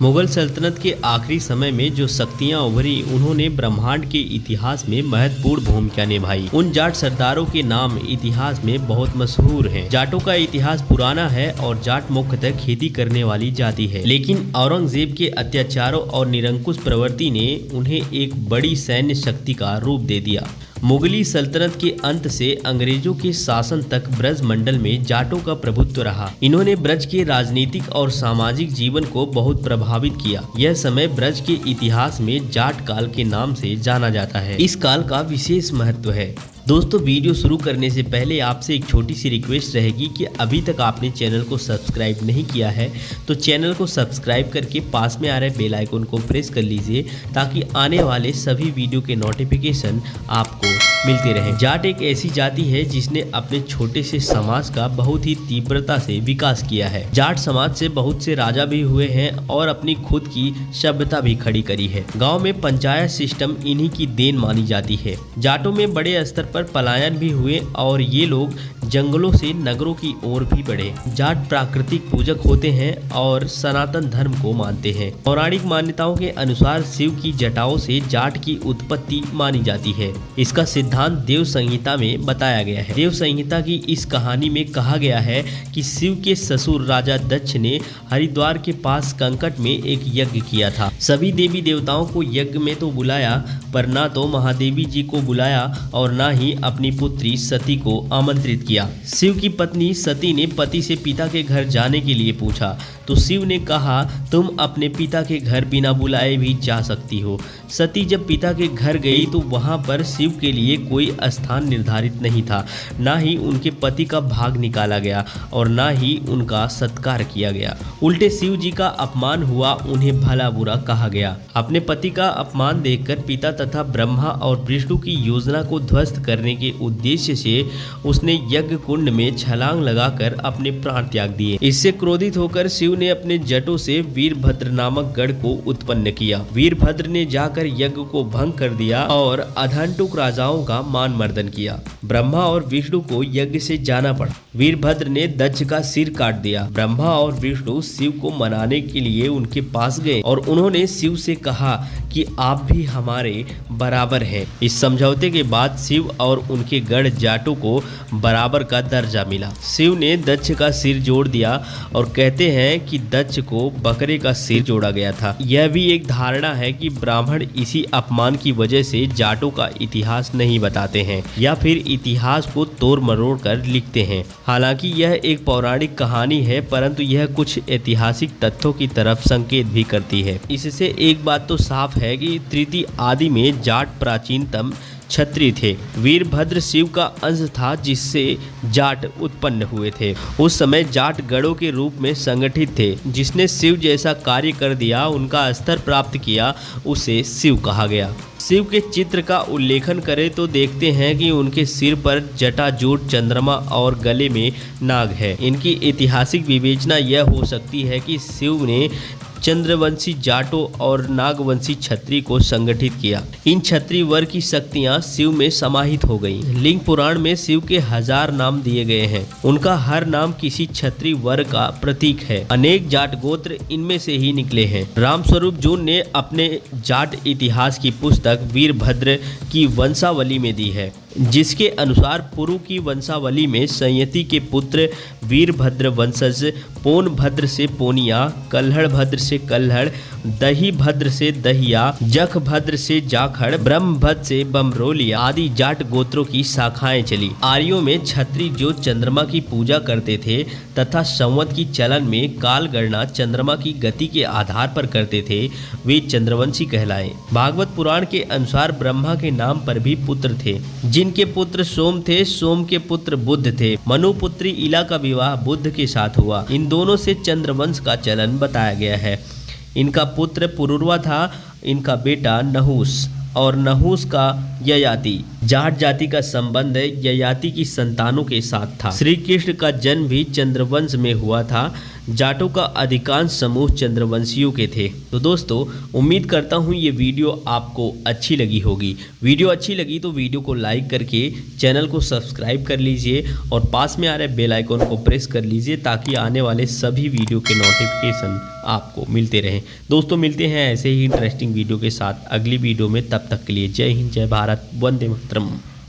मुगल सल्तनत के आखिरी समय में जो शक्तियां उभरी उन्होंने ब्रह्मांड के इतिहास में महत्वपूर्ण भूमिका निभाई। उन जाट सरदारों के नाम इतिहास में बहुत मशहूर हैं। जाटों का इतिहास पुराना है और जाट मुख्यतः खेती करने वाली जाति है, लेकिन औरंगजेब के अत्याचारों और निरंकुश प्रवृत्ति ने उन्हें एक बड़ी सैन्य शक्ति का रूप दे दिया। मुगली सल्तनत के अंत से अंग्रेजों के शासन तक ब्रज मंडल में जाटों का प्रभुत्व रहा। इन्होंने ब्रज के राजनीतिक और सामाजिक जीवन को बहुत प्रभावित किया। यह समय ब्रज के इतिहास में जाट काल के नाम से जाना जाता है। इस काल का विशेष महत्व है। दोस्तों, वीडियो शुरू करने से पहले आपसे एक छोटी सी रिक्वेस्ट रहेगी कि अभी तक आपने चैनल को सब्सक्राइब नहीं किया है तो चैनल को सब्सक्राइब करके पास में आ रहे बेल आइकन को प्रेस कर लीजिए ताकि आने वाले सभी वीडियो के नोटिफिकेशन आपको मिलते रहें। जाट एक ऐसी जाति है जिसने अपने छोटे से समाज का बहुत ही तीव्रता से विकास किया है। जाट समाज से बहुत से राजा भी हुए हैं और अपनी खुद की सभ्यता भी खड़ी करी है। गाँव में पंचायत सिस्टम इन्हीं की देन मानी जाती है। जाटों में बड़े स्तर पर पलायन भी हुए और ये लोग जंगलों से नगरों की ओर भी बढ़े। जाट प्राकृतिक पूजक होते हैं और सनातन धर्म को मानते हैं। पौराणिक मान्यताओं के अनुसार शिव की जटाओं से जाट की उत्पत्ति मानी जाती है। इसका सिद्धांत देव संहिता में बताया गया है। देव संहिता की इस कहानी में कहा गया है कि शिव के ससुर राजा दक्ष ने हरिद्वार के पास कंकट में एक यज्ञ किया था। सभी देवी देवताओं को यज्ञ में तो बुलाया, पर ना तो महादेवी जी को बुलाया और ना ही अपनी पुत्री सती को आमंत्रित किया। शिव की पत्नी सती ने पति से पिता के घर जाने के लिए पूछा तो शिव ने कहा, तुम अपने पिता के घर बिना बुलाए भी जा सकती हो। सती जब पिता के घर गई तो वहां पर शिव के लिए कोई स्थान निर्धारित नहीं था। ना ही उनके पति का भाग निकाला गया और ना ही उनका सत्कार किया गया। उल्टे शिव जी का अपमान हुआ, उन्हें भला बुरा कहा गया। अपने पति का अपमान देखकर पिता तथा ब्रह्मा और विष्णु की योजना को ध्वस्त करने के उद्देश्य से उसने यज्ञ कुंड में छलांग लगाकर अपने प्राण त्याग दिए। इससे क्रोधित होकर शिव ने अपने जटों से वीरभद्र नामक गढ़ को उत्पन्न किया। वीरभद्र ने जाकर यज्ञ को भंग कर दिया और अधंटुक राजाओं का मान मर्दन किया। ब्रह्मा और विष्णु को यज्ञ से जाना पड़ा। वीरभद्र ने दक्ष का सिर काट दिया। ब्रह्मा और विष्णु शिव को मनाने के लिए उनके पास गए और उन्होंने शिव से कहा कि आप भी हमारे बराबर हैं। इस समझौते के बाद शिव और उनके गढ़ जाटों को बराबर का दर्जा मिला। शिव ने दक्ष का सिर जोड़ दिया और कहते हैं कि दक्ष को बकरे का सिर जोड़ा गया था। यह भी एक धारणा है कि ब्राह्मण इसी अपमान की वजह से जाटों का इतिहास नहीं बताते हैं या फिर इतिहास को तोड़ मरोड़ कर लिखते हैं। हालांकि यह एक पौराणिक कहानी है, परंतु यह कुछ ऐतिहासिक तथ्यों की तरफ संकेत भी करती है। इससे एक बात तो साफ है कि तृतीय आदि में जाट प्राचीनतम क्षत्रिय थे। वीरभद्र शिव का अंश था जिससे जाट उत्पन्न हुए थे। उस समय जाट गढ़ों के रूप में संगठित थे। जिसने शिव जैसा कार्य कर दिया, उनका स्तर प्राप्त किया, उसे शिव कहा गया। शिव के चित्र का उल्लेखन करें तो देखते हैं कि उनके सिर पर जटाजूट चंद्रमा और गले में नाग है। इनकी ऐतिहासिक विवेचना यह हो सकती है कि शिव ने चंद्रवंशी जाटों और नागवंशी क्षत्रिय को संगठित किया। इन क्षत्रिय वर्ग की शक्तियां शिव में समाहित हो गई। लिंग पुराण में शिव के 1000 नाम दिए गए हैं। उनका हर नाम किसी क्षत्रिय वर्ग का प्रतीक है। अनेक जाट गोत्र इनमें से ही निकले हैं। रामस्वरूप जून ने अपने जाट इतिहास की पुस्तक वीरभद्र की वंशावली में दी है, जिसके अनुसार पुरु की वंशावली में संयति के पुत्र वीरभद्र वंशज पोनभद्र से पोनिया, कल्हड़भद्र से कल्हड़, दहीभद्र से दहिया, जखभद्र से जाखड़, ब्रह्मभद्र से बमरोलिया आदि जाट गोत्रों की शाखाएं चली। आर्यों में क्षत्रिय जो चंद्रमा की पूजा करते थे तथा संवत की चलन में काल गणना चंद्रमा की गति के आधार पर करते थे, वे चंद्रवंशी कहलाए। भागवत पुराण के अनुसार ब्रह्मा के नाम पर भी पुत्र थे, जिनके पुत्र सोम थे। सोम के पुत्र बुध थे। मनु पुत्री इला का विवाह बुध के साथ हुआ। इन दोनों से चंद्रवंश का चलन बताया गया है। इनका पुत्र पुरुरवा था, इनका बेटा नहुस और नहुस का ययाति। जाट जाति का संबंध ययाति की संतानों के साथ था। श्री कृष्ण का जन्म भी चंद्रवंश में हुआ था। जाटों का अधिकांश समूह चंद्रवंशियों के थे। तो दोस्तों उम्मीद करता हूँ ये वीडियो आपको अच्छी लगी होगी। वीडियो अच्छी लगी तो वीडियो को लाइक करके चैनल को सब्सक्राइब कर लीजिए और पास में आ रहे बेल आइकन को प्रेस कर लीजिए ताकि आने वाले सभी वीडियो के नोटिफिकेशन आपको मिलते रहें। दोस्तों मिलते हैं ऐसे ही इंटरेस्टिंग वीडियो के साथ अगली वीडियो में। तब तक के लिए जय हिंद, जय भारत, वंदे मातरम।